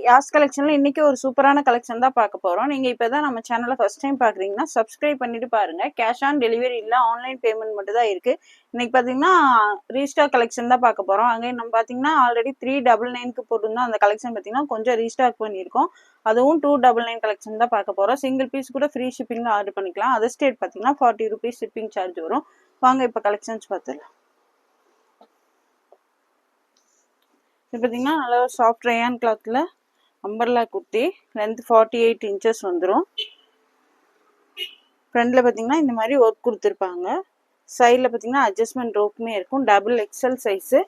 யாஸ் கலெக்ஷன்ல இன்னைக்கு ஒரு சூப்பரான கலெக்ஷன் தான் பார்க்க போறோம். நீங்க இப்பதான் நம்ம சேனலை ஃபர்ஸ்ட் டைம் பாக்குறீங்கன்னா சப்ஸ்கிரைப் பண்ணிட்டு பாருங்க. கேஷ் ஆன் டெலிவரி இல்ல, ஆன்லைன் பேமெண்ட் மட்டும் தான் இருக்கு. இன்னைக்கு பாத்தீங்கன்னா ரீஸ்டாக் கலெக்ஷன் தான் பார்க்க போறோம். அங்கே நம்ம பாத்தீங்கன்னா ஆல்ரெடி 399க்கு போட்டிருந்தோம். அந்த கலெக்ஷன் பாத்தீங்கன்னா கொஞ்சம் ரீஸ்டாக் பண்ணியிருக்கோம். அதுவும் 299 கலெக்ஷன் தான் பார்க்க போறோம். சிங்கிள் பீஸ் கூட ஃப்ரீ ஷிப்பிங்ல ஆர்டர் பண்ணிக்கலாம். அதர் ஸ்டேட் பாத்தீங்கன்னா 40 rupees ஷிப்பிங் சார்ஜ் வரும். வாங்க இப்ப கலெக்ஷன்ஸ் பார்த்துடலாம். இது பார்த்தீங்கன்னா நல்லா சாஃப்ட் ரயான் கிளாத்தில் அம்பர்லா குர்த்தி, லென்த் 48 inches வந்துடும். ஃப்ரண்டில் பார்த்தீங்கன்னா இந்த மாதிரி ஒர்க் கொடுத்துருப்பாங்க. சைடில் பார்த்தீங்கன்னா அட்ஜஸ்ட்மெண்ட் ரோப்புமே இருக்கும். டபுள் எக்ஸல் சைஸு,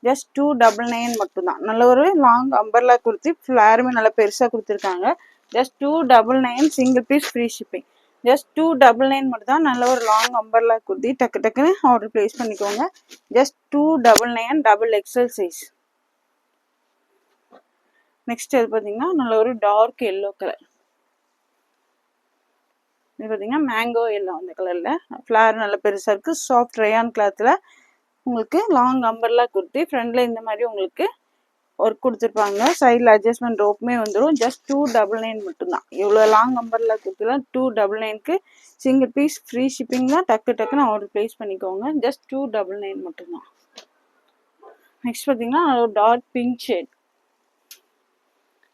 ஜஸ்ட் 299 மட்டும்தான். நல்ல ஒரு லாங் அம்பர்லா குர்த்தி, ஃப்ளாருமே நல்லா பெருசாக கொடுத்துருக்காங்க. Just 299, single piece free shipping. Just 299 மட்டும் தான். நல்ல ஒரு லாங் அம்பர்லா குர்த்தி, டக்கு டக்குன்னு ஆர்டர் ப்ளேஸ் பண்ணிக்கோங்க. Just 299, double XL size. Next இது பார்த்தீங்கன்னா நல்ல ஒரு டார்க் எல்லோ கலர். இது பார்த்தீங்கன்னா மேங்கோ எல்லோ அந்த கலரில், ஃப்ளார் நல்ல பெருசாக இருக்குது. சாஃப்ட் ரயான் கிளாத்தில் உங்களுக்கு லாங் அம்பர்லா குர்த்தி. ஃப்ரண்டில் இந்த மாதிரி உங்களுக்கு ஒர்க் கொடுத்துருப்பாங்க. சைடில் அட்ஜஸ்ட்மெண்ட் ரோப்புமே வந்துடும். ஜஸ்ட் 299 மட்டும்தான். இவ்வளோ லாங் அம்பர்லா குர்த்திலாம் 299க்கு சிங்கிள் பீஸ் ஃப்ரீ ஷிப்பிங் தான். டக்கு டக்குன்னு ஆர்டர் ப்ளேஸ் பண்ணிக்கோங்க. ஜஸ்ட் 299 மட்டும்தான். நெக்ஸ்ட் பார்த்தீங்கன்னா டார்க் பிங்க் ஷேட்.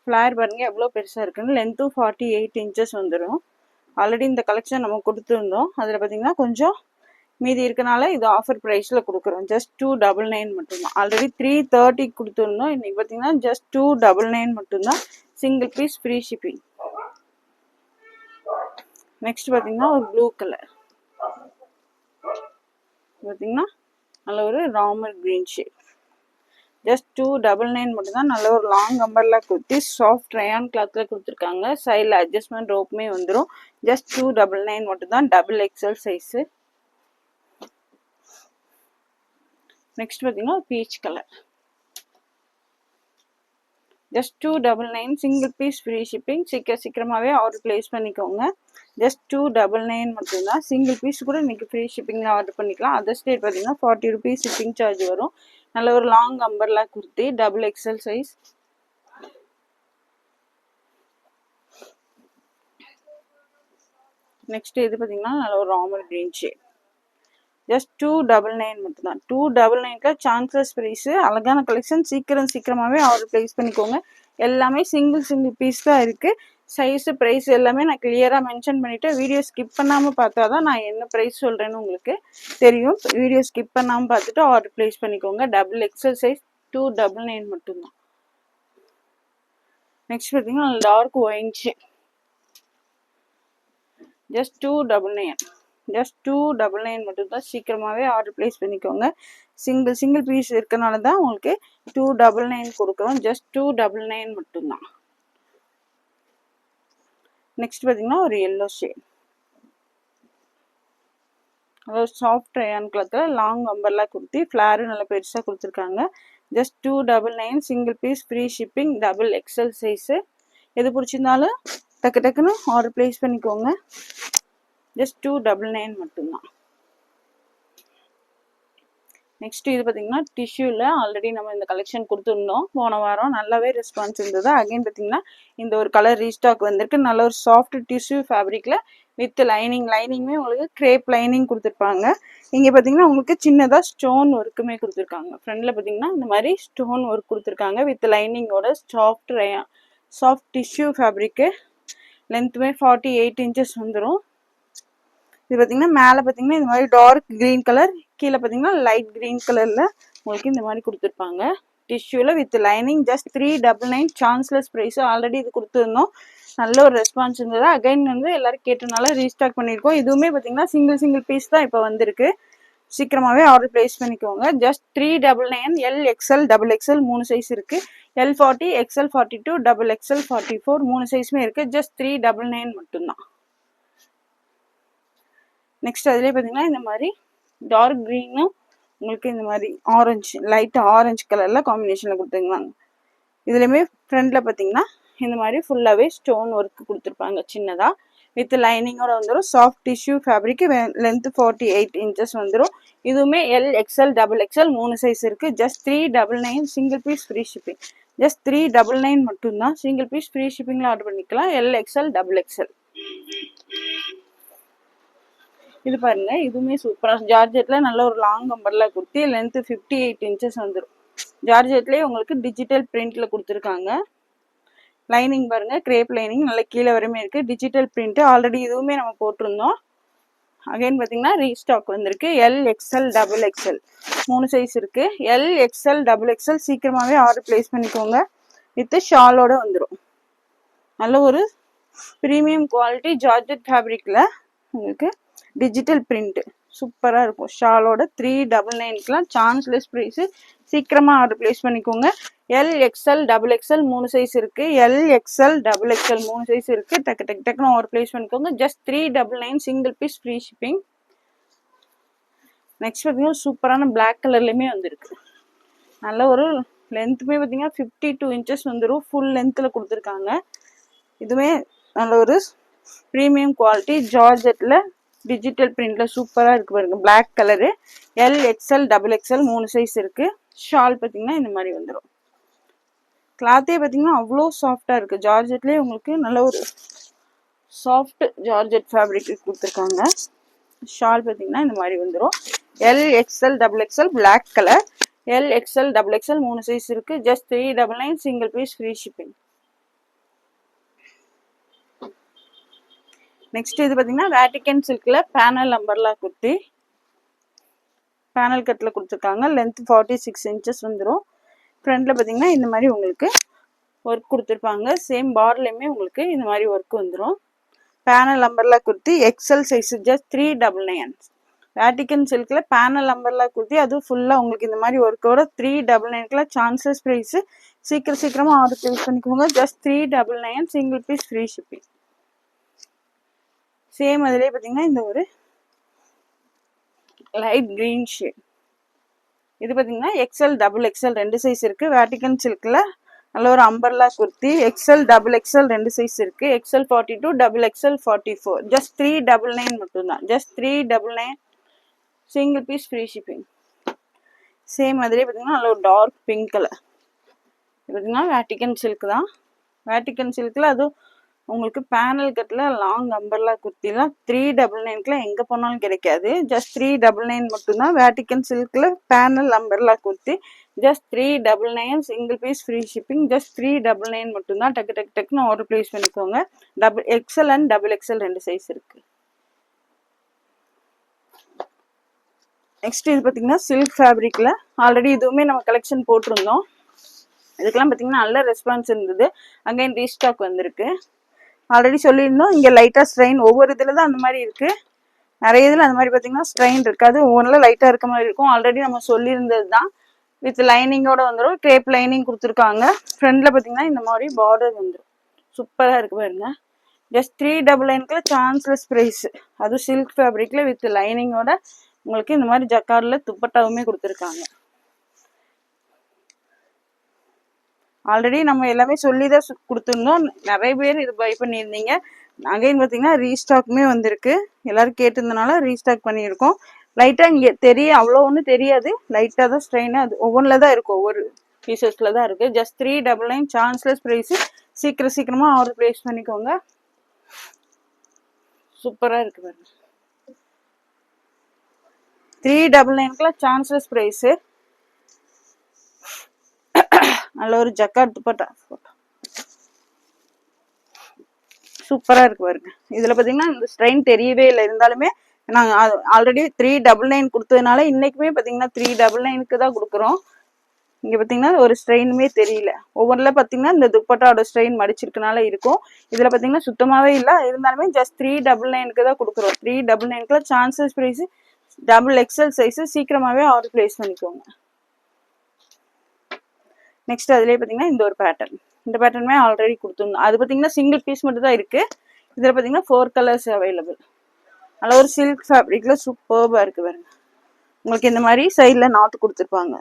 ஃப்ளார் பாருங்க எவ்வளோ பெருசாக இருக்குன்னு. லென்த்தும் 48 inches வந்துடும். ஆல்ரெடி இந்த கலெக்ஷன் நம்ம கொடுத்துருந்தோம். அதில் பார்த்தீங்கன்னா கொஞ்சம் மீதி இருக்கனால இது ஆஃபர் ப்ரைஸில் கொடுக்குறோம். ஜஸ்ட் 299 மட்டும்தான். ஆல்ரெடி 330 கொடுத்துருந்தோம். இன்னைக்கு பார்த்தீங்கன்னா ஜஸ்ட் 299 மட்டும்தான். Single piece free shipping. Next பார்த்தீங்கன்னா ஒரு ப்ளூ கலர். பார்த்தீங்கன்னா நல்ல ஒரு ராமர் கிரீன் ஷேட். ஜஸ்ட் 299 மட்டும்தான். நல்ல ஒரு long umbrella kurti, soft rayon கிளாத்தில் கொடுத்துருக்காங்க. சைடில் அட்ஜஸ்ட்மெண்ட் ரோப்புமே வந்துடும். ஜஸ்ட் 299 மட்டும்தான். Double XL size. நெக்ஸ்ட் பார்த்தீங்கன்னா peach colour. Just 299, single piece free shipping. சீக்கிரமாகவே ஆர்டர் ப்ளேஸ் பண்ணிக்கோங்க. ஜஸ்ட் 299 மட்டும்தான். சிங்கிள் பீஸ் கூட இன்னைக்கு ஃப்ரீ ஷிப்பிங்கில் ஆர்டர் பண்ணிக்கலாம். அதர் ஸ்டேட் பார்த்தீங்கன்னா 40 rupees ஷிப்பிங் சார்ஜ் வரும். நல்ல ஒரு long umbrella kurti, double XL size. Next இது பார்த்தீங்கன்னா நல்ல ஒரு ராமர் கிரீன் ஷேட். ஜஸ்ட் 299 மட்டும்தான். 299க்கு சான்சஸ் ப்ரைஸு. அழகான கலெக்ஷன். சீக்கிரமாகவே ஆர்டர் ப்ளேஸ் பண்ணிக்கோங்க. எல்லாமே சிங்கிள் பீஸ் தான் இருக்குது. சைஸு ப்ரைஸ் எல்லாமே நான் கிளியராக மென்ஷன் பண்ணிவிட்டு வீடியோ ஸ்கிப் பண்ணாமல் பார்த்தா தான் நான் என்ன ப்ரைஸ் சொல்கிறேன்னு உங்களுக்கு தெரியும். வீடியோ ஸ்கிப் பண்ணாமல் பார்த்துட்டு ஆர்டர் ப்ளேஸ் பண்ணிக்கோங்க. டபுள் எக்ஸல் சைஸ், 299 மட்டும்தான். நெக்ஸ்ட் பார்த்தீங்கன்னா dark wine shade. Just 299. Just 299 மட்டும்தான். சீக்கிரமாகவே ஆர்டர் ப்ளேஸ் பண்ணிக்கோங்க. சிங்கிள் பீஸ் இருக்கனால தான் உங்களுக்கு 299 கொடுக்குறோம். ஜஸ்ட் 299 மட்டும்தான். நெக்ஸ்ட் பார்த்தீங்கன்னா ஒரு எல்லோ ஷேட். அதாவது சாஃப்ட் ரயான் கிளாத்தில் லாங் அம்பர்லா குர்த்தி, ஃப்ளாரு நல்லா பெருசாக கொடுத்துருக்காங்க. Just 299, single piece free shipping, double XL size. எது பிடிச்சிருந்தாலும் டக்கு டக்குன்னு ஆர்டர் ப்ளேஸ் பண்ணிக்கோங்க. ஜஸ்ட் 299 மட்டும்தான். நெக்ஸ்ட் இது பார்த்தீங்கன்னா டிஷ்யூவில் ஆல்ரெடி நம்ம இந்த கலெக்ஷன் கொடுத்துருந்தோம். போன வாரம் நல்லாவே ரெஸ்பான்ஸ் இருந்தது. அகைன் பார்த்தீங்கன்னா இந்த ஒரு கலர் ரீஸ்டாக் வந்திருக்கு. நல்ல ஒரு சாஃப்ட் டிஷ்யூ ஃபேப்ரிக்கில் வித் லைனிங்குமே உங்களுக்கு கிரேப் லைனிங் கொடுத்துருப்பாங்க. இங்கே பார்த்தீங்கன்னா உங்களுக்கு சின்னதாக ஸ்டோன் ஒர்க்குமே கொடுத்துருக்காங்க. ஃப்ரண்டில் பார்த்தீங்கன்னா இந்த மாதிரி ஸ்டோன் ஒர்க் கொடுத்துருக்காங்க வித் லைனிங்கோட. Soft tissue fabric. லென்த்துமே 48 inches வந்துடும். இது பார்த்தீங்கன்னா மேலே பார்த்தீங்கன்னா இந்த மாதிரி டார்க் க்ரீன் கலர், கீழே பார்த்தீங்கன்னா லைட் க்ரீன் கலரில் உங்களுக்கு இந்த மாதிரி கொடுத்துருப்பாங்க. டிஷ்யூவில் with lining. Just 399, chanceless price. Already இது கொடுத்துருந்தோம். நல்ல ஒரு ரெஸ்பான்ஸ் இருந்தது. அகைன் வந்து எல்லோரும் கேட்டனால ரீஸ்டாக் பண்ணியிருக்கோம். இதுவுமே பார்த்தீங்கன்னா சிங்கிள் பீஸ் தான் இப்போ வந்திருக்கு. சீக்கிரமாகவே ஆர்டர் ப்ளேஸ் பண்ணிக்கோங்க. Just 399. L, XL, double XL 3 size இருக்குது. L40, XL42, டபுள் எக்ஸ்எல் 44 3 சைஸுமே இருக்குது. ஜஸ்ட் 399 மட்டும்தான். நெக்ஸ்ட் அதிலே பார்த்தீங்கன்னா இந்த மாதிரி டார்க் க்ரீனும் உங்களுக்கு இந்த மாதிரி ஆரஞ்சு, லைட் ஆரஞ்சு கலரில் காம்பினேஷனில் கொடுத்துருந்தாங்க. இதுலேயுமே ஃப்ரண்டில் பார்த்தீங்கன்னா இந்த மாதிரி ஃபுல்லாகவே ஸ்டோன் ஒர்க் கொடுத்துருப்பாங்க சின்னதாக வித் லைனிங்கோட வந்துடும். Soft tissue fabric. Length 48 inches வந்துடும். இதுவுமே L, XL, double XL 3 size இருக்குது. Just 399, single piece free shipping. Just 399 மட்டும்தான். சிங்கிள் பீஸ் ஃப்ரீ ஷிப்பிங்ல ஆர்டர் பண்ணிக்கலாம். LXL XXL. இது பாருங்க, இதுவுமே சூப்பரா ஜார்ஜெட்ல நல்ல ஒரு long umbrella kurti, length 58 inches வந்துடும். ஜார்ஜெட்லேயே உங்களுக்கு டிஜிட்டல் பிரிண்ட்ல கொடுத்துருக்காங்க. லைனிங் பாருங்க, கிரேப் லைனிங் நல்ல கீழே வரையுமே இருக்கு. டிஜிட்டல் பிரிண்ட் ஆல்ரெடி இதுவுமே நம்ம போட்டிருந்தோம். அகைன் பார்த்தீங்கன்னா ரீஸ்டாக் வந்திருக்கு. LXL XXL 3 சைஸ் இருக்கு. LXL XXL சீக்கிரமாவே ஆர்டர் பிளேஸ் பண்ணிக்கோங்க. வித் ஷாலோட வந்துடும். நல்ல ஒரு ப்ரீமியம் குவாலிட்டி ஜார்ஜெட் ஃபேப்ரிக்ல உங்களுக்கு டிஜிட்டல் பிரிண்ட் சூப்பரா இருக்கும். ஷாலோட 399க்குலாம் சான்ஸ்லெஸ் ப்ரைஸ். சீக்கிரமா ஆர்டர் பிளேஸ் பண்ணிக்கோங்க. LXL XXL 3 சைஸ் இருக்கு. LXL XXL 3 சைஸ் இருக்கு. டக்கு டக்கு டக்குன்னு ஆர்டர் பிளேஸ் பண்ணிக்கோங்க. Just 399 single piece free shipping. Next பார்த்தீங்கன்னா சூப்பரான பிளாக் கலர்லயுமே வந்திருக்கு. நல்ல ஒரு லென்த்துமே பார்த்தீங்கன்னா 52 இன்ச்சஸ் வந்துடும். ஃபுல் லென்த்தில் கொடுத்துருக்காங்க. இதுவே நல்ல ஒரு ப்ரீமியம் குவாலிட்டி ஜார்ஜெட்ல டிஜிட்டல் பிரிண்ட்ல சூப்பரா இருக்கு பாருங்க. Black colour. LXL XXL 3 size இருக்கு. ஷால் பார்த்தீங்கன்னா இந்த மாதிரி வந்துடும். கிளாத்தே பார்த்தீங்கன்னா அவ்வளோ சாஃப்டா இருக்கு. ஜார்ஜெட்லேயே உங்களுக்கு நல்ல ஒரு சாஃப்ட் ஜார்ஜெட் ஃபேப்ரிக் கொடுத்துருக்காங்க. ஷால் பார்த்தீங்கன்னா இந்த மாதிரி வந்துடும். LXL XXL black colour. LXL XXL 3 size இருக்கு. Just 399 single piece free shipping. Next இது பார்த்தீங்கன்னா வேட்டிகன் சில்க்ல பேனல் அம்பர்லா குர்த்தி. பேனல் கட்டில் கொடுத்துருக்காங்க. லென்த் 46 இன்ச்சஸ் வந்துடும். ஃப்ரண்ட்ல பார்த்தீங்கன்னா இந்த மாதிரி உங்களுக்கு ஒர்க் கொடுத்துருப்பாங்க. சேம் பார்டர்லையுமே உங்களுக்கு இந்த மாதிரி ஒர்க் வந்துடும். Panel umbrella kurti XL size just 399. Vatican சில்க்ல பேனல் அம்பர்லா குர்த்தி, அதுவும் ஃபுல்லாக உங்களுக்கு இந்த மாதிரி ஒர்க்கோட 399க்குலாம் சான்சஸ் ப்ரைஸ். சீக்கிரமா ஆர்டர் பிளேஸ் பண்ணிக்கோங்க. Just 399 single piece free shipping. Same அதிலே பார்த்தீங்கன்னா இந்த ஒரு லைட் கிரீன் ஷேட். இது பார்த்தீங்கன்னா XL XXL 2 சைஸ் இருக்கு. வேட்டிகன் சில்க்ல நல்ல ஒரு umbrella kurti. XL XXL 2 size இருக்கு. XL 42 XXL 44. ஜஸ்ட் 399 மட்டும்தான். Just 399 single piece free shipping. Same அதிலே பார்த்தீங்கன்னா நல்ல ஒரு டார்க் பிங்க் கலர். இது பார்த்தீங்கன்னா வேட்டிகன் சில்க் தான். வேட்டிகன் சில்க்ல அதுவும் உங்களுக்கு பேனல் கட்டில் லாங் அம்பர்லா குர்த்திலாம் 399க்குலாம் எங்கே போனாலும் கிடைக்காது. ஜஸ்ட் 399 மட்டும்தான். வேட்டிகன் சில்கில் panel umbrella kurti just 399 single piece free shipping. Just 399 மட்டும்தான். டக்கு டக்கு டக்குன்னு ஆர்டர் பிளேஸ் பண்ணிக்கோங்க. XL அண்ட் XXL 2 சைஸ் இருக்கு. நெக்ஸ்ட் இது பார்த்தீங்கன்னா சில்க் ஃபேப்ரிக்ல ஆல்ரெடி இதுவுமே நம்ம கலெக்ஷன் போட்டிருந்தோம். இதுக்கெல்லாம் பார்த்தீங்கன்னா நல்ல ரெஸ்பான்ஸ் இருந்தது. அகைன் ரீஸ்டாக் வந்திருக்கு. ஆல்ரெடி சொல்லியிருந்தோம். இங்கே லைட்டாக ஸ்ட்ரெயின் ஒவ்வொரு இதில் தான் அந்த மாதிரி இருக்கு. நிறைய இதில் அந்த மாதிரி பார்த்தீங்கன்னா ஸ்ட்ரெயின் இருக்காது. ஒவ்வொன்றில் லைட்டாக இருக்க மாதிரி இருக்கும். ஆல்ரெடி நம்ம சொல்லியிருந்தது தான். வித் லைனிங்கோட வந்துடும். கிரேப் லைனிங் கொடுத்துருக்காங்க. ஃப்ரண்ட்ல பார்த்தீங்கன்னா இந்த மாதிரி பார்டர் வந்துடும். சூப்பராக இருக்கு பாருங்க. ஜஸ்ட் 399க்குள்ள சான்ஸ்லெஸ் ப்ரைஸ். அதுவும் சில்க் ஃபேப்ரிக்ல வித் லைனிங்கோட உங்களுக்கு இந்த மாதிரி ஜக்கார்ல துப்பட்டாவுமே கொடுத்துருக்காங்க. ஆல்ரெடி நம்ம எல்லாமே சொல்லி தான் கொடுத்துருந்தோம். நிறைய பேர் இது பை பண்ணியிருந்தீங்க. அகைன் பார்த்தீங்கன்னா ரீஸ்டாக்குமே வந்திருக்கு. எல்லாரும் கேட்டிருந்தனால ரீஸ்டாக் பண்ணியிருக்கோம். லைட்டாக இங்கே அவ்வளோ ஒன்றும் தெரியாது. லைட்டாக தான் ஸ்ட்ரெயின். அது ஒவ்வொன்றில் தான் இருக்கும். ஒவ்வொரு பீசஸில் தான் இருக்குது. Just 399 chanceless price. சீக்கிரமாக ஆர்டர் ப்ளேஸ் பண்ணிக்கோங்க. சூப்பராக இருக்குது பாருங்க. 399க்குலாம் சான்ஸ்லெஸ் ப்ரைஸு. நல்ல ஒரு ஜக்கார்ட் துப்பட்டா சூப்பரா இருக்கு பாருங்க. இதுல பாத்தீங்கன்னா இந்த ஸ்ட்ரெயின் தெரியவே இல்லை. இருந்தாலுமே நாங்க ஆல்ரெடி 399 கொடுத்ததுனால இன்னைக்குமே பாத்தீங்கன்னா 399க்கு தான் கொடுக்குறோம். இங்க பாத்தீங்கன்னா ஒரு ஸ்ட்ரெயினுமே தெரியல. ஒவ்வொன்றுல பாத்தீங்கன்னா இந்த துப்பட்டாவோட ஸ்ட்ரெயின் மடிச்சிருக்கனால இருக்கும். இதுல பாத்தீங்கன்னா சுத்தமாவே இல்லை. இருந்தாலுமே ஜஸ்ட் 399க்கு தான் கொடுக்குறோம். 399க்குல சான்சஸ் பிரைஸ். XXL size. சீக்கிரமாவே ஆர்டர் பிளேஸ் பண்ணிக்கோங்க. நெக்ஸ்ட் அதுலேயே பார்த்தீங்கன்னா இந்த ஒரு பேட்டர்ன். இந்த பேட்டர்னுமே ஆல்ரெடி கொடுத்துருந்தோம். அது பார்த்தீங்கன்னா சிங்கிள் பீஸ் மட்டும் தான் இருக்குது. இதில் பார்த்தீங்கன்னா 4 கலர்ஸ் அவைலபிள். நல்ல ஒரு சில்க் ஃபேப்ரிக்கில் சூப்பர்பாக இருக்குது பாருங்க. உங்களுக்கு இந்த மாதிரி சைடில் நாட் கொடுத்துருப்பாங்க.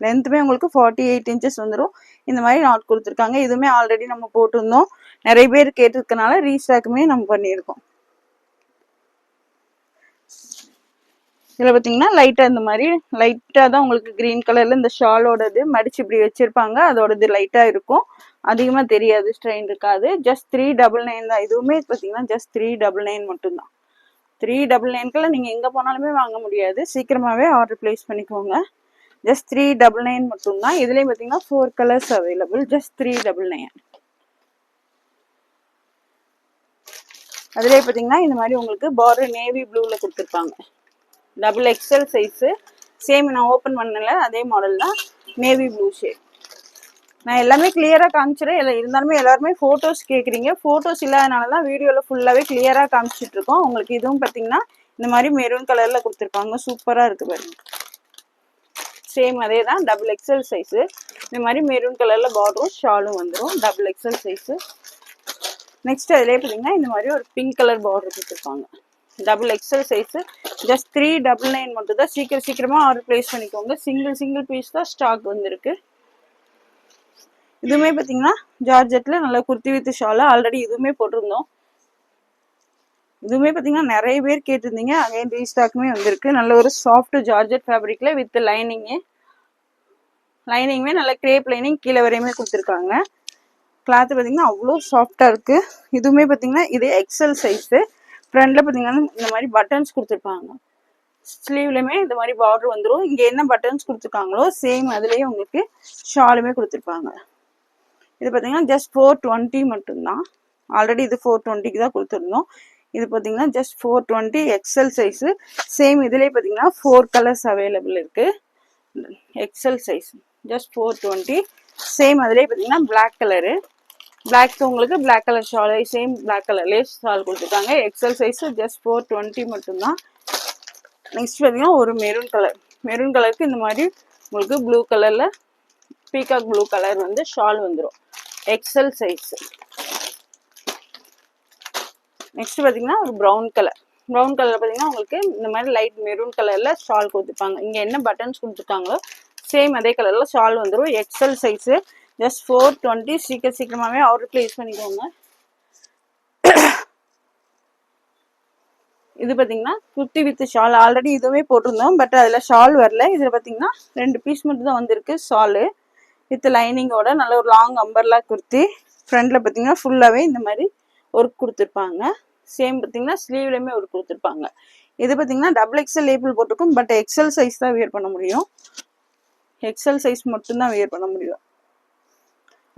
லென்த்துமே உங்களுக்கு 48 இன்ச்சஸ் வந்துடும். இந்த மாதிரி நாட் கொடுத்துருக்காங்க. இதுவுமே ஆல்ரெடி நம்ம போட்டிருந்தோம். நிறைய பேர் கேட்டிருக்கனால ரீஸ்டாக்குமே நம்ம பண்ணியிருக்கோம். இதில் பார்த்தீங்கன்னா லைட்டாக இந்த மாதிரி லைட்டாக தான் உங்களுக்கு க்ரீன் கலரில் இந்த ஷாலோடது மடிச்சு இப்படி வச்சுருப்பாங்க. அதோடது லைட்டாக இருக்கும், அதிகமாக தெரியாது, ஸ்ட்ரெயின் இருக்காது. ஜஸ்ட் 399 தான். இதுவுமே பார்த்தீங்கன்னா ஜஸ்ட் 399 மட்டும்தான். 399க்குள்ள நீங்கள் எங்கே போனாலுமே வாங்க முடியாது. சீக்கிரமாகவே ஆர்டர் ப்ளேஸ் பண்ணிக்கோங்க. ஜஸ்ட் 399 மட்டும்தான். இதுலேயும் பார்த்தீங்கன்னா 4 கலர்ஸ் அவைலபிள். ஜஸ்ட் 399. அதுலேயே பார்த்தீங்கன்னா இந்த மாதிரி உங்களுக்கு பார்டர் நேவி ப்ளூவில் கொடுத்துருப்பாங்க. Double XL size. சேம் நான் ஓப்பன் பண்ணல அதே மாடல் தான், நேவி ப்ளூ ஷேட். நான் எல்லாமே கிளியராக காமிச்சிடுறேன். இருந்தாலுமே எல்லாருமே ஃபோட்டோஸ் கேட்குறீங்க. ஃபோட்டோஸ் இல்லாதனால தான் வீடியோவில் ஃபுல்லாகவே கிளியராக காமிச்சிட்ருக்கோம். உங்களுக்கு இதுவும் பார்த்தீங்கன்னா இந்த மாதிரி மெரூன் கலரில் கொடுத்துருப்பாங்க. சூப்பராக இருக்குது பாருங்க. சேம் அதே தான், டபுள் எக்ஸல் சைஸு. இந்த மாதிரி மெரூன் கலரில் பார்டரும் ஷாலும் வந்துடும். Double XL size. நெக்ஸ்ட் அதிலே பார்த்தீங்கன்னா இந்த மாதிரி ஒரு பிங்க் கலர் பார்டர் கொடுத்துருப்பாங்க. Double XL size. ஜஸ்ட் 399 மட்டும் தான். சீக்கிரமாக ஆர்டர் ப்ளேஸ் பண்ணிக்கோங்க. சிங்கிள் பீஸ் தான் ஸ்டாக் வந்திருக்கு. இதுவுமே பார்த்தீங்கன்னா ஜார்ஜெட்டில் நல்லா குர்த்தி வித் ஷாலு. ஆல்ரெடி இதுவுமே போட்டிருந்தோம். இதுவுமே பார்த்தீங்கன்னா நிறைய பேர் கேட்டிருந்தீங்க. அகைன் ரீஸ்டாக்குமே வந்திருக்கு. நல்ல ஒரு சாஃப்ட் ஜார்ஜெட் ஃபேப்ரிக்கில் வித் லைனிங்குமே நல்ல கிரேப் லைனிங் கீழே வரையுமே கொடுத்துருக்காங்க. கிளாத்து பார்த்தீங்கன்னா அவ்வளோ சாஃப்டாக இருக்குது. இதுவுமே பார்த்தீங்கன்னா இதே எக்ஸல் சைஸு. ஃப்ரண்ட்டில் பார்த்தீங்கன்னா இந்த மாதிரி பட்டன்ஸ் கொடுத்துருப்பாங்க. ஸ்லீவ்லையுமே இந்த மாதிரி பார்டர் வந்துடும். இங்கே என்ன பட்டன்ஸ் கொடுத்துருக்காங்களோ சேம் அதுலேயே உங்களுக்கு ஷாலுமே கொடுத்துருப்பாங்க. இது பார்த்தீங்கன்னா ஜஸ்ட் 420 மட்டும்தான். ஆல்ரெடி இது 420க்கு தான் கொடுத்துருந்தோம். இது பார்த்தீங்கன்னா ஜஸ்ட் 420 எக்ஸல் சைஸு. சேம் இதுலேயே பார்த்தீங்கன்னா 4 கலர்ஸ் அவைலபிள் இருக்குது. XL size just 420. சேம் அதுலேயே பார்த்தீங்கன்னா பிளாக் கலரு. பிளாக் உங்களுக்கு black colour shawl, same black colour lace shawl கொடுத்துருக்காங்க. எக்ஸல் சைஸு ஜஸ்ட் 420 மட்டும்தான். நெக்ஸ்ட் பார்த்தீங்கன்னா ஒரு மெரூன் கலருக்கு இந்த மாதிரி உங்களுக்கு ப்ளூ கலரில் பீகாக் ப்ளூ கலர் வந்து ஷால் வந்துடும். XL size. நெக்ஸ்ட் பார்த்தீங்கன்னா ஒரு ப்ரௌன் கலர் பார்த்தீங்கன்னா உங்களுக்கு இந்த மாதிரி லைட் மெரூன் கலரில் ஷால் கொடுத்துருப்பாங்க. இங்கே என்ன பட்டன்ஸ் கொடுத்துருக்காங்களோ சேம் அதே கலரில் ஷால் வந்துடும். XL size. ஜஸ்ட் 420. சீக்கிரமாகவே ஆர்டர் ப்ளேஸ் பண்ணிக்கோங்க. இது பார்த்தீங்கன்னா குர்த்தி வித் ஷால். ஆல்ரெடி இதுவுமே போட்டிருந்தோம், பட் அதில் ஷால் வரல. இதில் பார்த்தீங்கன்னா 2 பீஸ் மட்டும் தான் வந்திருக்கு. ஷாலு வித் லைனிங்கோட நல்ல ஒரு லாங் அம்பர்லா குர்த்தி. ஃப்ரண்ட்டில் பார்த்தீங்கன்னா ஃபுல்லாகவே இந்த மாதிரி ஒர்க் கொடுத்துருப்பாங்க. சேம் பார்த்தீங்கன்னா ஸ்லீவ்லையுமே ஒர்க் கொடுத்துருப்பாங்க. இது பார்த்தீங்கன்னா டபுள் எக்ஸல் லேபிள் போட்டிருக்கும், பட் எக்ஸல் சைஸ் தான் வியர் பண்ண முடியும். எக்ஸல் சைஸ் மட்டும்தான் வியர் பண்ண முடியும்.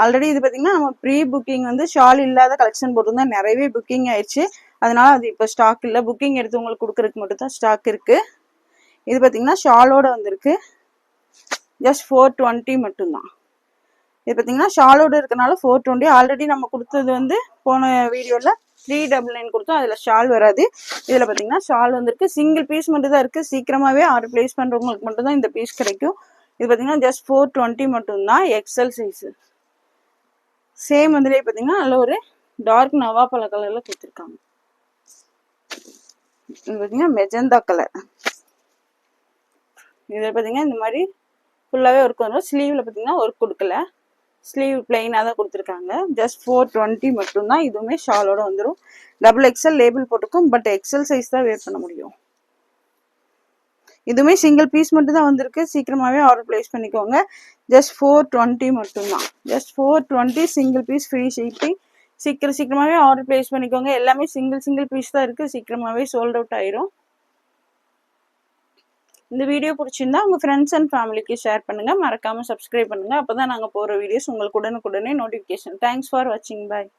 ஆல்ரெடி இது பார்த்தீங்கன்னா நம்ம ப்ரீ புக்கிங் வந்து ஷால் இல்லாத கலெக்ஷன் போட்டிருந்தா நிறையவே புக்கிங் ஆயிடுச்சு. அதனால அது இப்போ ஸ்டாக் இல்லை. புக்கிங் எடுத்து உங்களுக்கு கொடுக்குறதுக்கு மட்டும் தான் ஸ்டாக் இருக்குது. இது பார்த்தீங்கன்னா ஷாலோட வந்திருக்கு. ஜஸ்ட் 420 மட்டும்தான். இது பார்த்தீங்கன்னா ஷாலோட இருக்கனால 420. ஆல்ரெடி நம்ம கொடுத்தது வந்து போன வீடியோவில் 399 கொடுத்தோம். அதில் ஷால் வராது. இதில் பார்த்தீங்கன்னா ஷால் வந்திருக்கு. சிங்கிள் பீஸ் மட்டும் தான் இருக்குது. சீக்கிரமாகவே ஆர்டர் ப்ளேஸ் பண்ணுறவங்களுக்கு மட்டும் தான் இந்த பீஸ் கிடைக்கும். இது பார்த்தீங்கன்னா ஜஸ்ட் 420 மட்டும்தான். XL size. சேம் அதுலேயே பார்த்தீங்கன்னா நல்ல ஒரு டார்க் நவாப்பழ கலரில் கொடுத்துருக்காங்க. இது பார்த்தீங்கன்னா மெஜந்தா கலர். இதில் பார்த்தீங்கன்னா இந்த மாதிரி ஃபுல்லாகவே ஒர்க் வந்துடும். ஸ்லீவில் பார்த்தீங்கன்னா ஒர்க் கொடுக்கல, ஸ்லீவ் பிளெயினாக தான் கொடுத்துருக்காங்க. ஜஸ்ட் 420 மட்டும்தான். இதுவுமே ஷாலோட வந்துடும். டபுள் எக்ஸல் லேபிள் போட்டுக்கும், பட் எக்ஸல் சைஸ் தான் வேர் பண்ண முடியும். இதுவுமே சிங்கிள் பீஸ் மட்டும் தான் வந்திருக்கு. சீக்கிரமாகவே ஆர்டர் ப்ளேஸ் பண்ணிக்கோங்க. ஜஸ்ட் 420 மட்டும்தான். Just 420 single piece free shipping. சீக்கிரமாகவே ஆர்டர் ப்ளேஸ் பண்ணிக்கோங்க. எல்லாமே சிங்கிள் பீஸ் தான் இருக்குது. சீக்கிரமாகவே சோல்ட் அவுட் ஆயிரும். இந்த வீடியோ பிடிச்சிருந்தா உங்கள் ஃப்ரெண்ட்ஸ் அண்ட் ஃபேமிலிக்கு ஷேர் பண்ணுங்கள். மறக்காமல் சப்ஸ்கிரைப் பண்ணுங்கள். அப்போ தான் நாங்கள் போகிற வீடியோஸ் உங்களுக்கு உடனுக்குடனே நோட்டிஃபிகேஷன். தேங்க்ஸ் ஃபார் வாட்சிங். பாய்.